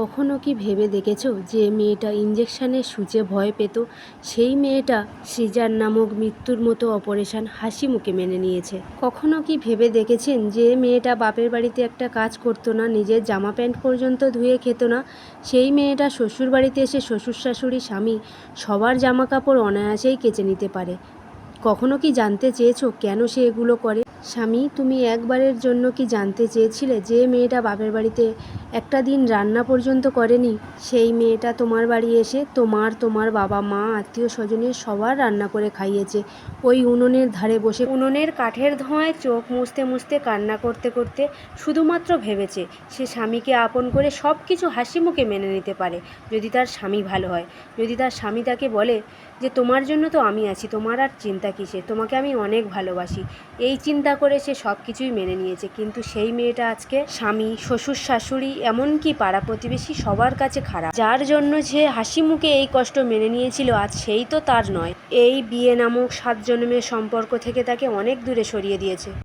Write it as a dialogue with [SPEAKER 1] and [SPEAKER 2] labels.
[SPEAKER 1] কখনো কি ভেবে দেখেছো যে মেয়েটা ইঞ্জেকশনের সূচে ভয় পেত, সেই মেয়েটা সিজার নামক মৃত্যুর মতো অপারেশন হাসি মুখে মেনে নিয়েছে? কখনো কি ভেবে দেখেছেন যে মেয়েটা বাপের বাড়িতে একটা কাজ করতো না, নিজের জামা প্যান্ট পর্যন্ত ধুয়ে খেত না, সেই মেয়েটা শ্বশুর বাড়িতে এসে শ্বশুর শাশুড়ি স্বামী সবার জামা কাপড় অনায়াসেই কেচে নিতে পারে? কখনো কি জানতে চেয়েছো কেন সে এগুলো করে? স্বামী, তুমি একবারের জন্য কি জানতে চেয়েছিলে যে মেয়েটা বাপের বাড়িতে একটা দিন রান্না পর্যন্ত করেনি? সেই মেয়েটা তোমার বাড়ি এসে তোমার বাবা মা আত্মীয় স্বজনের সবার রান্না করে খাইয়েছে। ওই উনুনের ধারে বসে উনুনের কাঠের ধোঁয়ায় চোখ মুছতে মুছতে কান্না করতে করতে শুধুমাত্র ভেবেছে সে স্বামীকে আপন করে সব কিছু হাসি মুখে মেনে নিতে পারে যদি তার স্বামী ভালো হয়, যদি তার স্বামী তাকে বলে যে তোমার জন্য তো আমি আছি, তোমার আর চিন্তা কিসের, তোমাকে আমি অনেক ভালোবাসি। এই চিন্তা করে সে সব কিছুই মেনে নিয়েছে। কিন্তু সেই মেয়েটা আজকে স্বামী, শ্বশুর শাশুড়ি, এমনকি পাড়া প্রতিবেশী সবার কাছে খারাপ। যার জন্য সে হাসি মুখে এই কষ্ট মেনে নিয়েছিল, আজ সেই তো তার নয়। এই বিয়ে নামক 7 জন্মের সম্পর্ক থেকে তাকে অনেক দূরে সরিয়ে দিয়েছে।